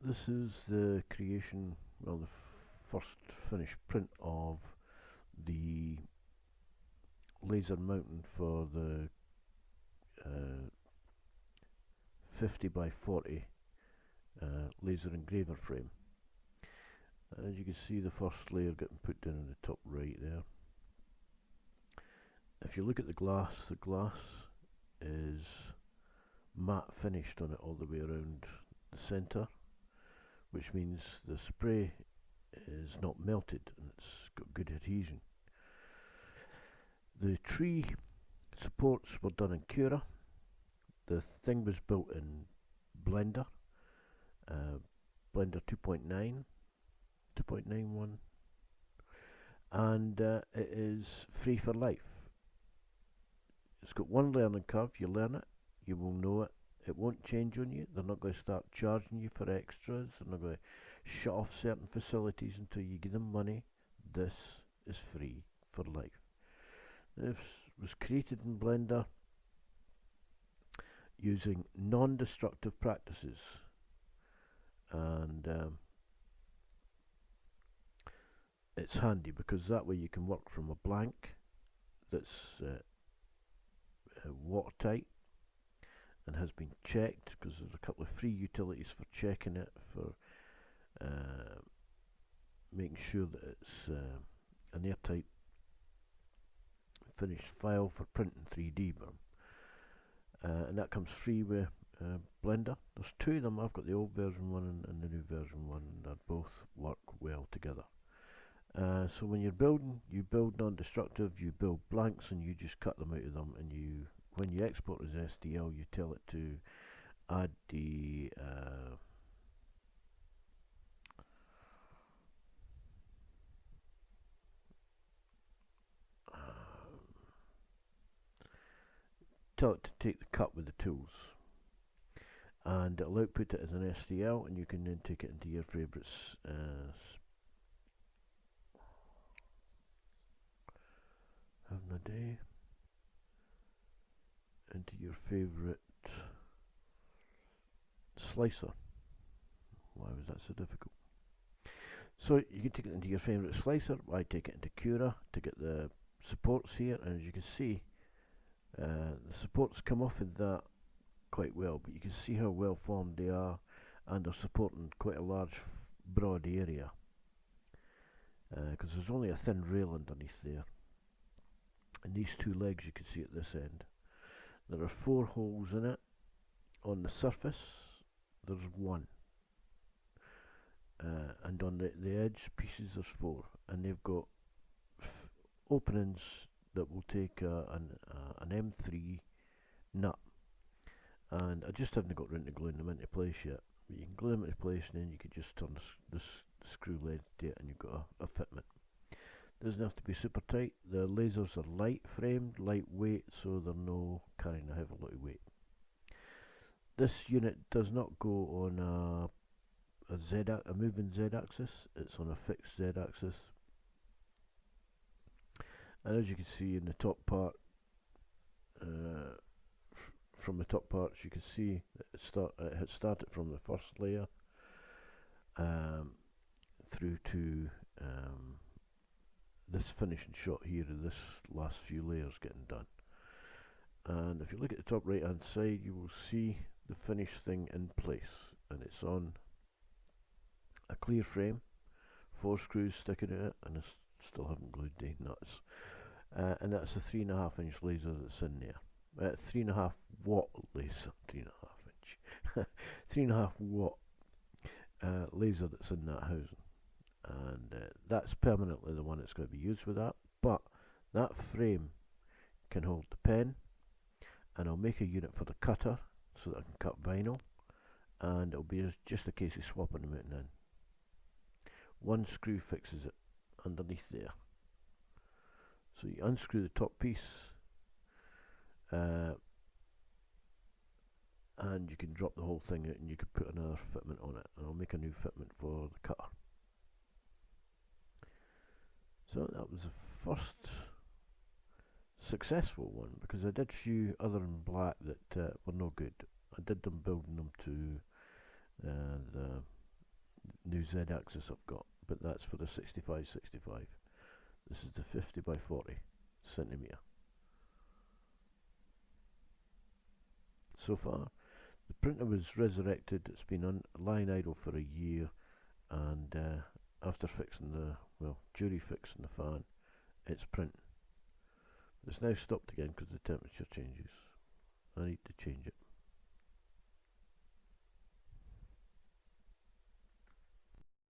This is the creation, well, the first finished print of the laser mounting for the 50 by 40 laser engraver frame. As you can see, the first layer getting put down in the top right there. If you look at the glass is matte finished on it all the way around the centre, which means the spray is not melted and it's got good adhesion. The tree supports were done in Cura. The thing was built in Blender, Blender 2.91, and it is free for life. It's got one learning curve. You learn it, you will know it. It won't change on you. They're not going to start charging you for extras. They're not going to shut off certain facilities until you give them money. This is free for life. This was created in Blender using non-destructive practices, and it's handy because that way you can work from a blank that's watertight and has been checked, because there's a couple of free utilities for checking it, for making sure that it's an airtight finished file for printing 3D. And that comes free with Blender. There's two of them. I've got the old version one and the new version one, and they both work well together. So when you're building, you build non-destructive, you build blanks, and you just cut them out of them, and when you export as STL, you tell it to add the tell it to take the cut with the tools, and it'll output it as an STL, and you can then take it into your favourites having a day, into your favourite slicer. Why was that so difficult? So you can take it into your favourite slicer. I take it into Cura to get the supports here, and as you can see, the supports come off in that quite well, but you can see how well formed they are, and they're supporting quite a large broad area, because there's only a thin rail underneath there. And these two legs you can see at this end, there are 4 holes in it. On the surface there's 1, and on the edge pieces there's 4, and they've got openings that will take an M3 nut, and I just haven't got round to gluing them into place yet. But you can glue them into place, and then you can just turn the screw lead to it, and you've got a fitment. Doesn't have to be super tight. The lasers are light framed, lightweight, so they're no carrying a heavy lot of weight. This unit does not go on a moving Z axis. It's on a fixed Z axis. And as you can see in the top part, from the top parts, you can see that it had started from the first layer through to this finishing shot here of this last few layers getting done. And if you look at the top right hand side, you will see the finished thing in place, and it's on a clear frame, 4 screws sticking in it, and I still haven't glued the nuts. And that's a 3.5 inch laser that's in there. 3.5 watt laser, 3.5 inch, 3.5 watt laser that's in that housing, and that's permanently the one that's going to be used with that. But that frame can hold the pen, and I'll make a unit for the cutter so that I can cut vinyl, and it'll be just a case of swapping them out and in. 1 screw fixes it underneath there. So you unscrew the top piece, and you can drop the whole thing out, and you can put another fitment on it, and I'll make a new fitment for the cutter. So that was the first successful one, because I did a few other in black that were no good. I did them building them to the new Z-axis I've got, but that's for the 6565. This is the 50 by 40 centimetre. So far, the printer was resurrected. It's been lying idle for a year, and after fixing during fixing the fan, it's printing. It's now stopped again because the temperature changes. I need to change it.